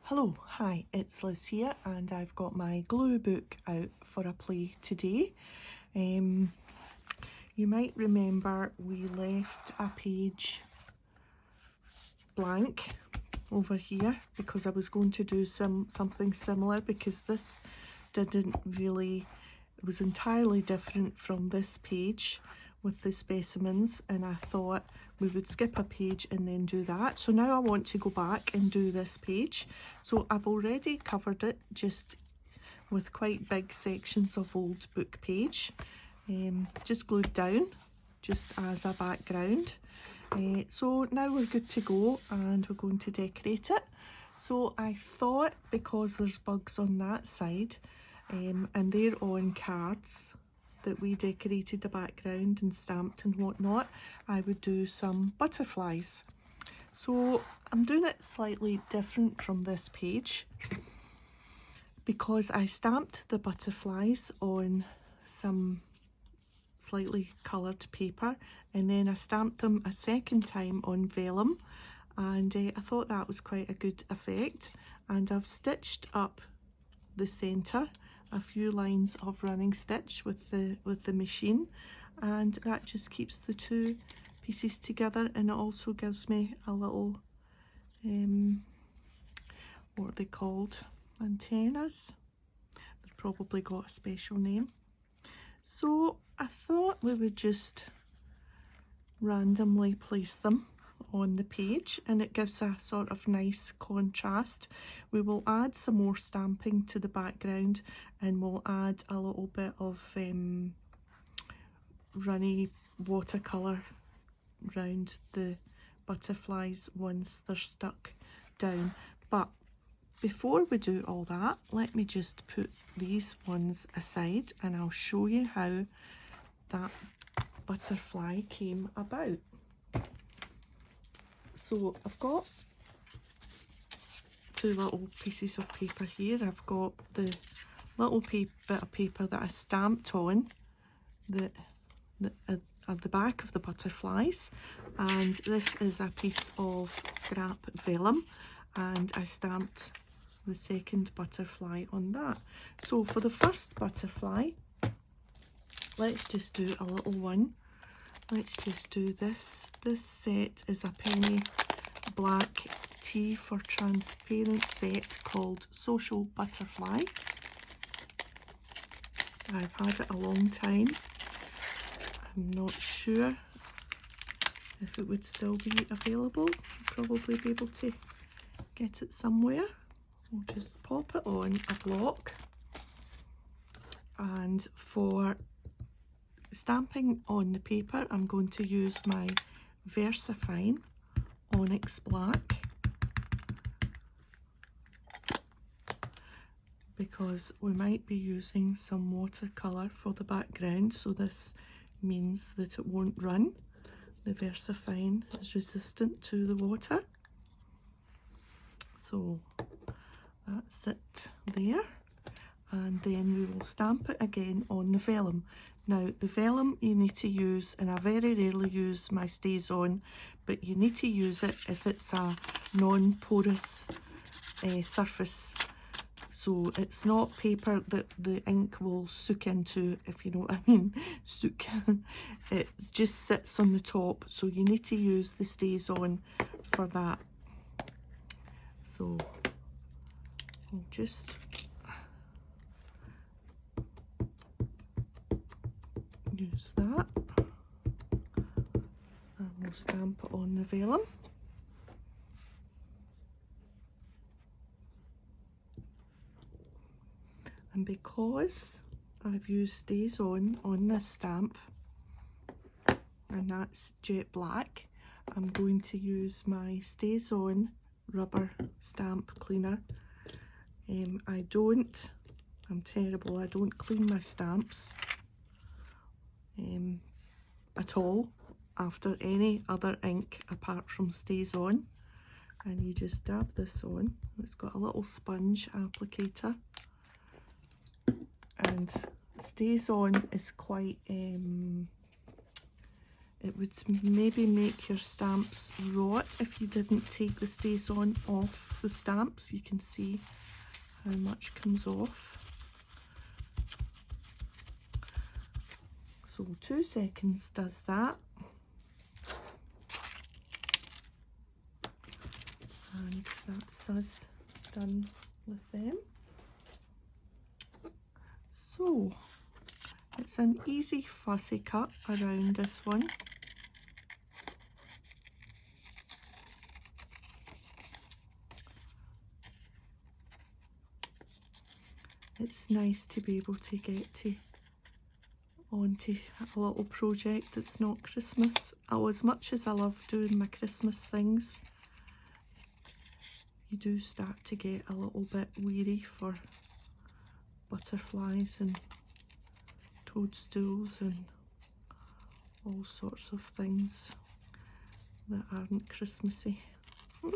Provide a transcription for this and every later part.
Hello, hi, it's Liz here and I've got my glue book out for a play today. You might remember we left a page blank over here because I was going to do something similar, because this didn't really, it was entirely different from this page with the specimens, and I thought we would skip a page and then do that. So now I want to go back and do this page. So I've already covered it just with quite big sections of old book page, just glued down just as a background. So now we're good to go and we're going to decorate it. So I thought, because there's bugs on that side and they're on cards that we decorated the background and stamped and whatnot, I would do some butterflies. So I'm doing it slightly different from this page because I stamped the butterflies on some slightly coloured paper, and then I stamped them a second time on vellum, and I thought that was quite a good effect. And I've stitched up the centre a few lines of running stitch with the machine, and that just keeps the two pieces together, and it also gives me a little what are they called, antennas. They've probably got a special name. So I thought we would just randomly place them on the page, and it gives a sort of nice contrast. We will add some more stamping to the background, and we'll add a little bit of runny watercolour round the butterflies once they're stuck down. But before we do all that, let me just put these ones aside and I'll show you how that butterfly came about. So I've got two little pieces of paper here. I've got the little bit of paper that I stamped on at the back of the butterflies, and this is a piece of scrap vellum, and I stamped the second butterfly on that. So for the first butterfly, let's just do a little one. Let's just do this. This set is a penny black tea for transparent set called Social Butterfly. I've had it a long time. I'm not sure if it would still be available. I'll probably be able to get it somewhere. We'll just pop it on a block, and for stamping on the paper I'm going to use my VersaFine Onyx Black, because we might be using some watercolour for the background, so this means that it won't run. The VersaFine is resistant to the water. So that's it there, and then we will stamp it again on the vellum. Now the vellum you need to use, and I very rarely use my Stays On, but you need to use it if it's a non-porous surface. So it's not paper that the ink will soak into, if you know what I mean. Soak. It just sits on the top, so you need to use the Stays On for that. So I'll just use that, and we'll stamp it on the vellum. And because I've used Stays on this stamp, and that's jet black, I'm going to use my Stays On rubber stamp cleaner. I'm terrible, I don't clean my stamps at all after any other ink apart from Stays On. And you just dab this on. It's got a little sponge applicator, and Stays On is quite it would maybe make your stamps rot if you didn't take the stays on off the stamps. You can see how much comes off. So 2 seconds does that. And that's us done with them. So it's an easy fussy cut around this one. It's nice to be able to get to onto a little project that's not Christmas. As much as I love doing my Christmas things, you do start to get a little bit weary for butterflies and toadstools and all sorts of things that aren't Christmassy. A wee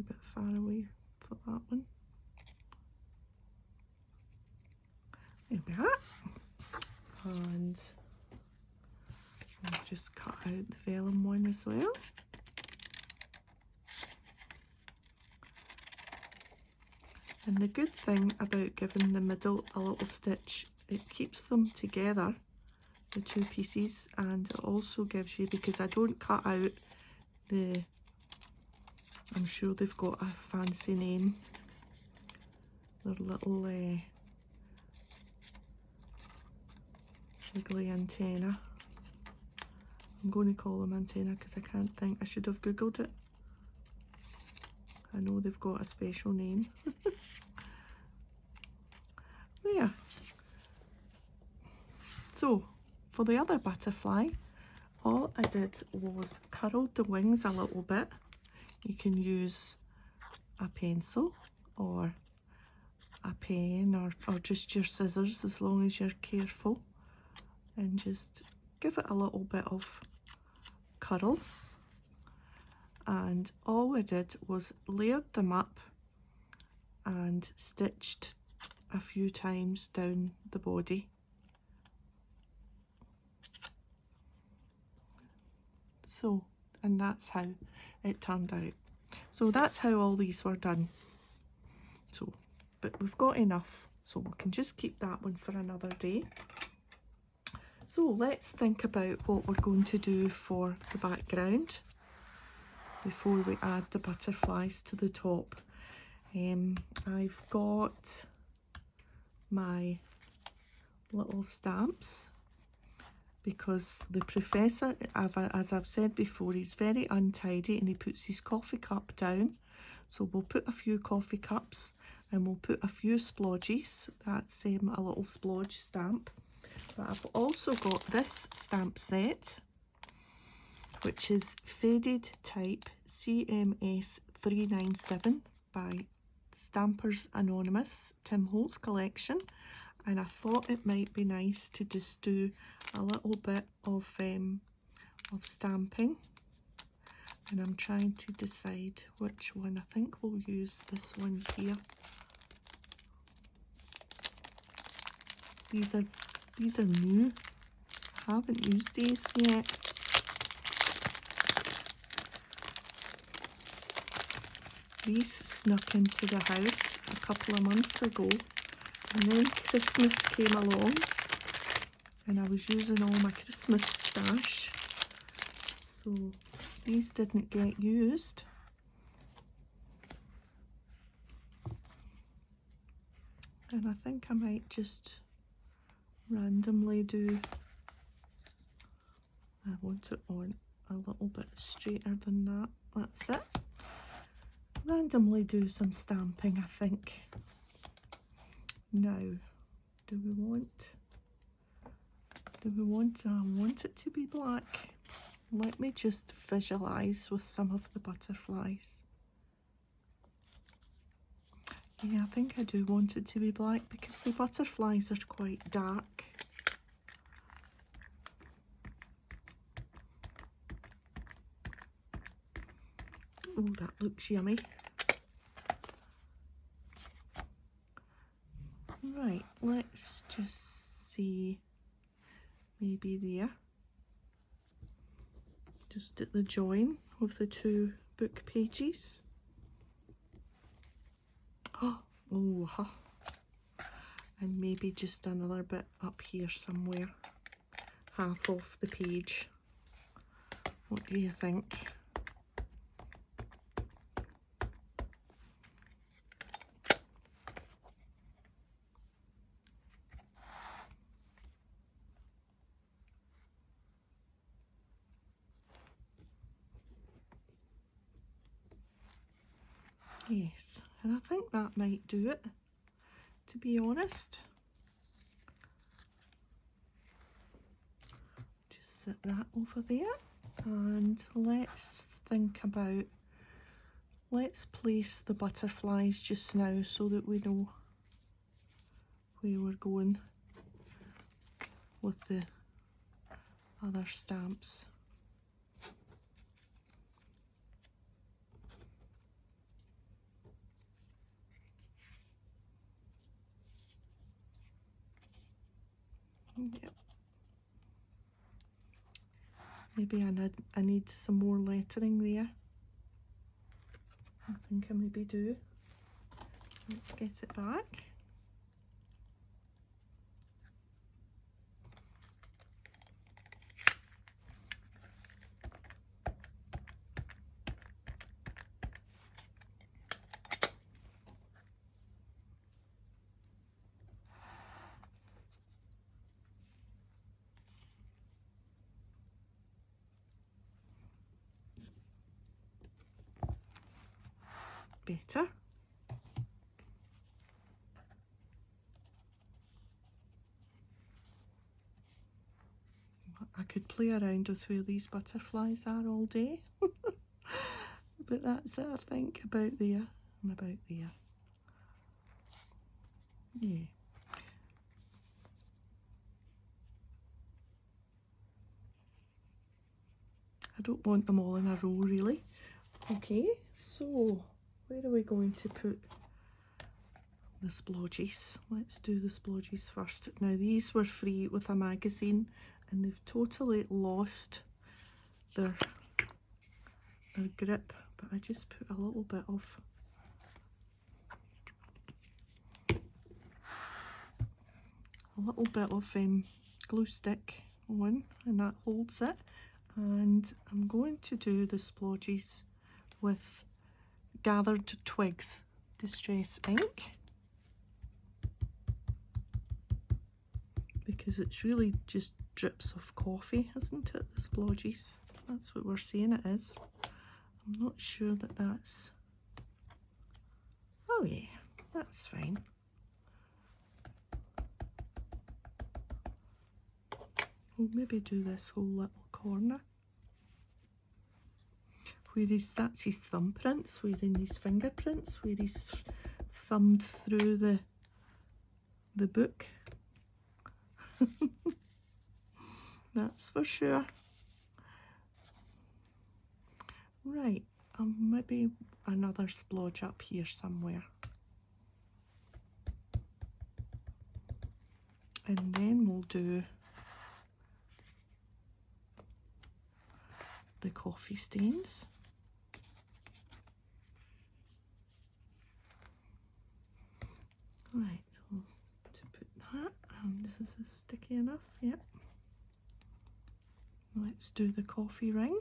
bit far away for that one. There we are. And I'll just cut out the vellum one as well. And the good thing about giving the middle a little stitch, it keeps them together, the 2 pieces, and it also gives you, because I don't cut out the, I'm sure they've got a fancy name, their little wiggly antenna. I'm going to call them antenna because I can't think, I should have googled it. I know they've got a special name. There. So for the other butterfly, all I did was curled the wings a little bit. You can use a pencil or a pen or just your scissors, as long as you're careful, and just give it a little bit of curl. And all I did was layered them up and stitched a few times down the body. So, and that's how it turned out. So that's how all these were done. So, but we've got enough, so we can just keep that one for another day. So let's think about what we're going to do for the background before we add the butterflies to the top. I've got my little stamps, because the professor, as I've said before, he's very untidy and he puts his coffee cup down. So we'll put a few coffee cups and we'll put a few splodges. That's a little splodge stamp. But I've also got this stamp set, which is Faded Type CMS 397 by Stampers Anonymous, Tim Holtz collection. And I thought it might be nice to just do a little bit of stamping. And I'm trying to decide which one. I think we'll use this one here. These are new. I haven't used these yet. These snuck into the house a couple of months ago, and then Christmas came along and I was using all my Christmas stash, so these didn't get used. And I think I might just randomly do, I want it on a little bit straighter than that, that's it. Randomly do some stamping, I think. Now, do we want I want it to be black. Let me just visualize with some of the butterflies. Yeah, I think I do want it to be black because the butterflies are quite dark. Oh, that looks yummy. Right, let's just see. maybe there, just at the join of the two book pages. Oh, and maybe just another bit up here somewhere, half off the page. What do you think? Yes, and I think that might do it, to be honest. Just set that over there, and let's think about, let's place the butterflies just now so that we know where we're going with the other stamps. Yep. Maybe I need some more lettering there. I think I maybe do. Let's get it back. Better. I could play around with where these butterflies are all day. But that's it, I think, about there and about there. Yeah. I don't want them all in a row, really. Okay, so where are we going to put the splodges? Let's do the splodges first. Now, these were free with a magazine, and they've totally lost their grip, but I just put a little bit of glue stick on, and that holds it. And I'm going to do the splodges with Gathered Twigs Distress ink, because it's really just drips of coffee, isn't it, the splodges? That's what we're saying it is. I'm not sure that that's... Oh yeah, that's fine. We'll maybe do this whole little corner. That's his thumbprints, wearing these fingerprints, where he's thumbed through the book. That's for sure. Right, maybe another splodge up here somewhere. And then we'll do the coffee stains. Right, so to put that, this is sticky enough, yep. Let's do the coffee ring.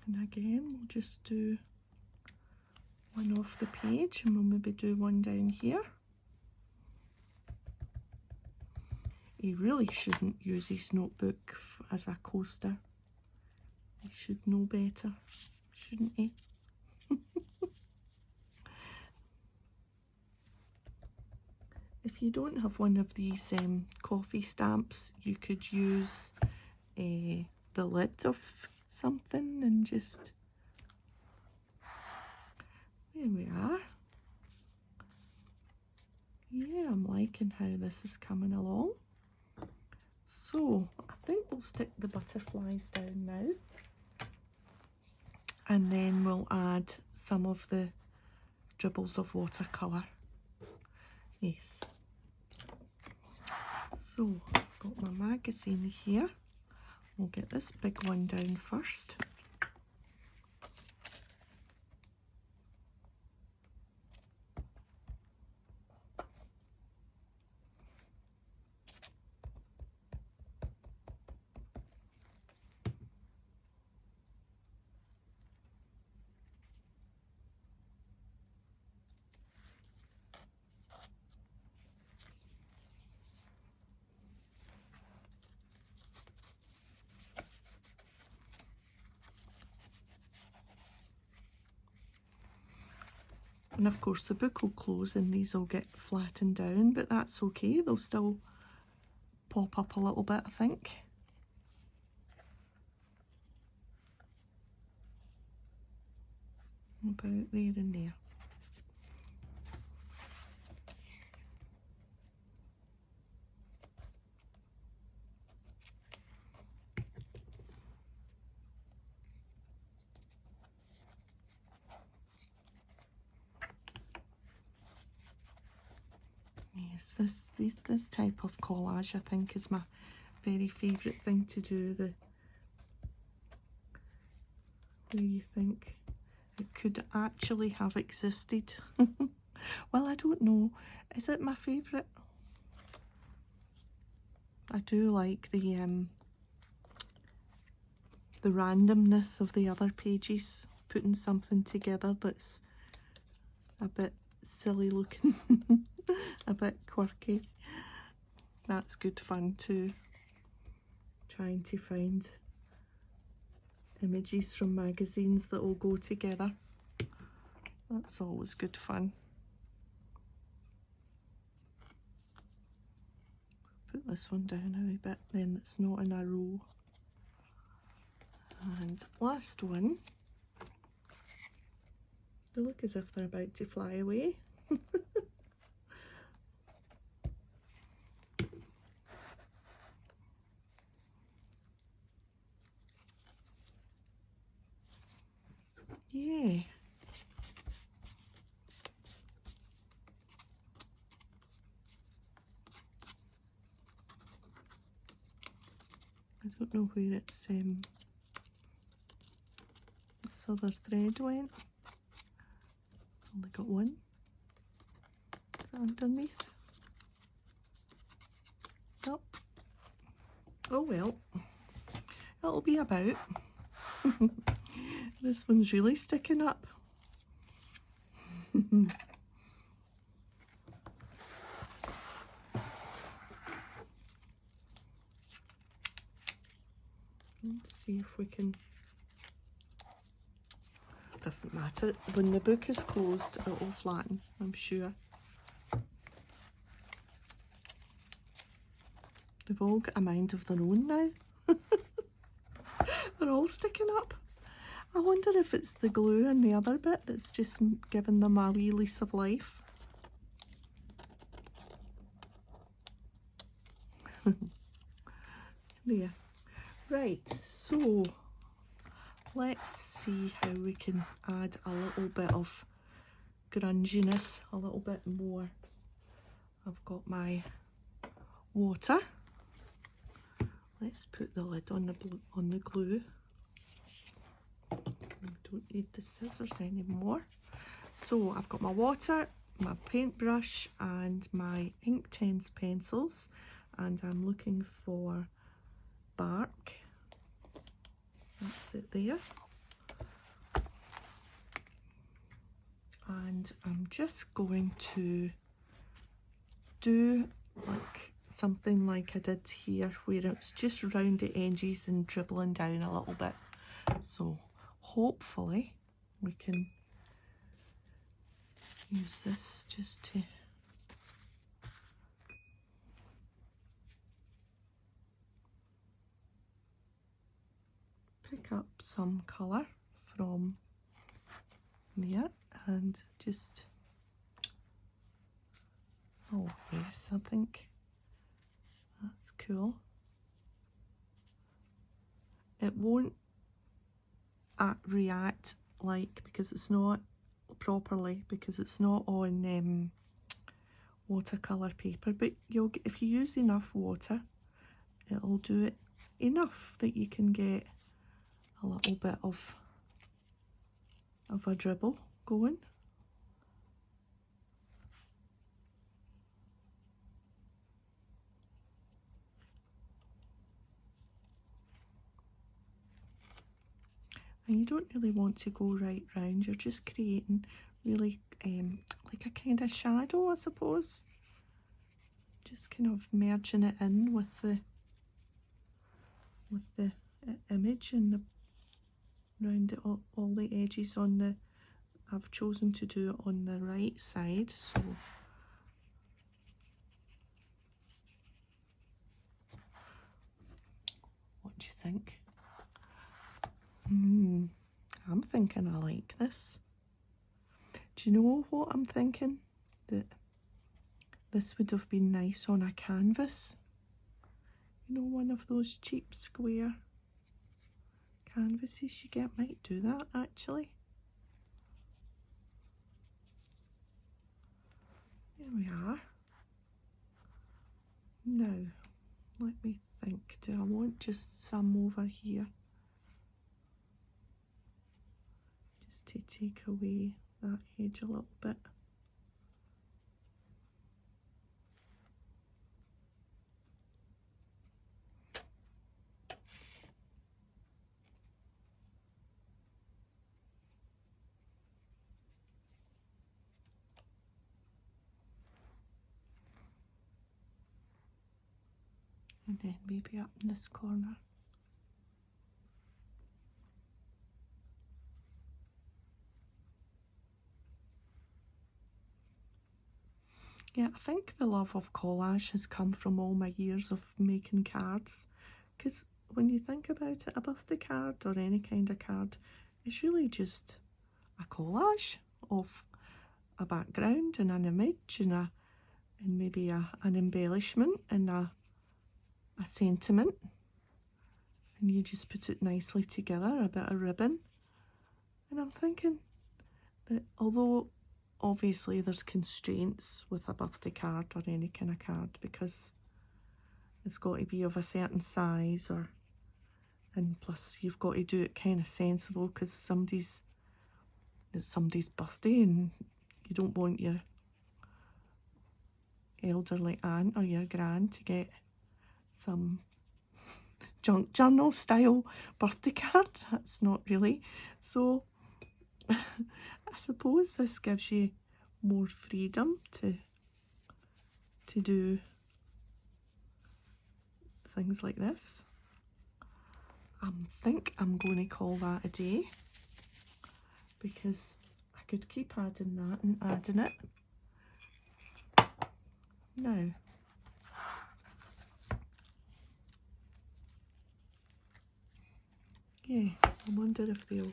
And again, we'll just do one off the page, and we'll maybe do one down here. He really shouldn't use his notebook as a coaster. He should know better, shouldn't he? If you don't have one of these coffee stamps, you could use the lid of something and just... There we are. Yeah, I'm liking how this is coming along. So I think we'll stick the butterflies down now, and then we'll add some of the dribbles of watercolour. Yes. So I've got my magazine here. We'll get this big one down first. And of course the book will close and these will get flattened down, but that's okay, they'll still pop up a little bit, I think. About there and there. Yes, this type of collage I think is my very favourite thing to do, where you think it could actually have existed. Well, I don't know, is it my favourite? I do like the randomness of the other pages, putting something together that's a bit silly looking, a bit quirky. That's good fun too, trying to find images from magazines that all go together. That's always good fun. Put this one down a wee bit, then it's not in a row. And last one, they look as if they're about to fly away. Yeah. I don't know where it's this other thread went. It's only got one. Is it underneath? Oh. Oh well. It'll be about. This one's really sticking up. Let's see if we can. Doesn't matter. When the book is closed, it will flatten, I'm sure. They've all got a mind of their own now. They're all sticking up. I wonder if it's the glue and the other bit that's just giving them a wee lease of life. There. Right, so let's see how we can add a little bit of grunginess, a little bit more. I've got my water. Let's put the lid on the glue. I don't need the scissors anymore. So I've got my water, my paintbrush and my Intense pencils, and I'm looking for bark. That's it there. And I'm just going to do like something like I did here, where it's just round the edges and dribbling down a little bit. So hopefully we can use this just to pick up some colour from there and just, oh yes, I think that's cool. It won't react like, because it's not not properly because it's not on watercolor paper, but you'll get, if you use enough water, it'll do it enough that you can get a little bit of a dribble going. And you don't really want to go right round, you're just creating really like a kind of shadow, I suppose. Just kind of merging it in with the image and the round it all the edges on the, I've chosen to do it on the right side, so what do you think? I'm thinking I like this. Do you know what I'm thinking? That this would have been nice on a canvas. You know, one of those cheap square canvases you get. Might do that actually. There we are. Now, let me think. Do I want just some over here? Just to take away that edge a little bit. And then maybe up in this corner. Yeah, I think the love of collage has come from all my years of making cards, because when you think about it, a birthday card or any kind of card is really just a collage of a background and an image and maybe an embellishment and a sentiment, and you just put it nicely together, a bit of ribbon. And I'm thinking that although obviously there's constraints with a birthday card or any kind of card, because it's got to be of a certain size, and plus you've got to do it kind of sensible because it's somebody's birthday and you don't want your elderly aunt or your gran to get some junk journal style birthday card. That's not really. So I suppose this gives you more freedom to do things like this. I think I'm going to call that a day, because I could keep adding that and adding it. Now, yeah, I wonder if they'll,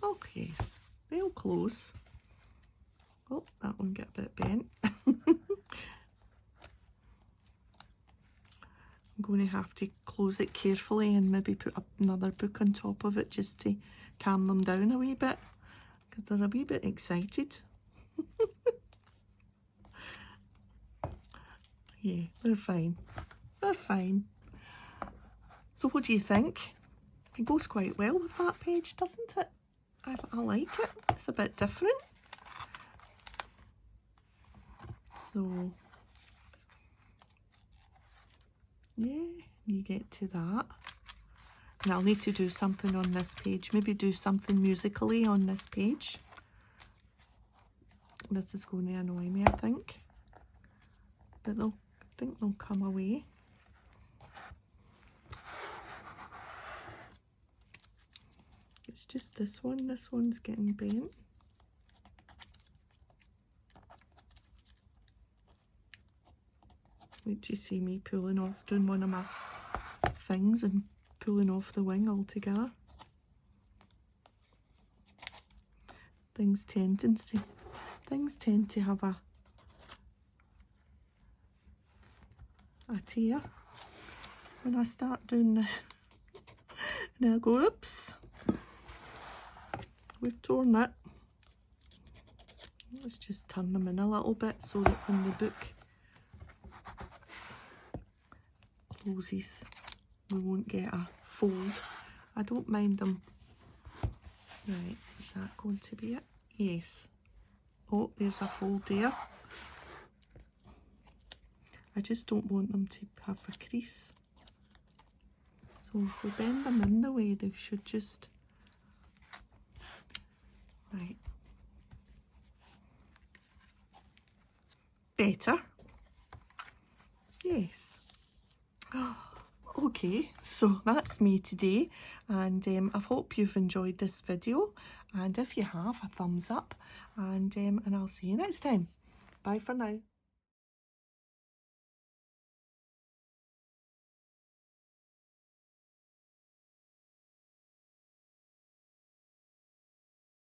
okay, they'll close. Oh, that one got a bit bent. I'm going to have to close it carefully and maybe put up another book on top of it just to calm them down a wee bit, because they're a wee bit excited. Yeah, they're fine. They're fine. So what do you think? It goes quite well with that page, doesn't it? I like it. It's a bit different. So, yeah, you get to that. And I'll need to do something on this page. Maybe do something musically on this page. This is going to annoy me, I think. But I think they'll come away. It's just this one. This one's getting bent. Wait till you see me pulling off, doing one of my things and pulling off the wing altogether. Things tend to have a tear when I start doing this. And I'll go, oops, we've torn it. Let's just turn them in a little bit so that when the book closes we won't get a fold. I don't mind them. Right, is that going to be it? Yes. Oh, there's a fold there. I just don't want them to have a crease. So if we bend them in the way, they should just... Right. Better. Yes. Okay, so that's me today, and I hope you've enjoyed this video, and if you have, a thumbs up, and I'll see you next time. Bye for now.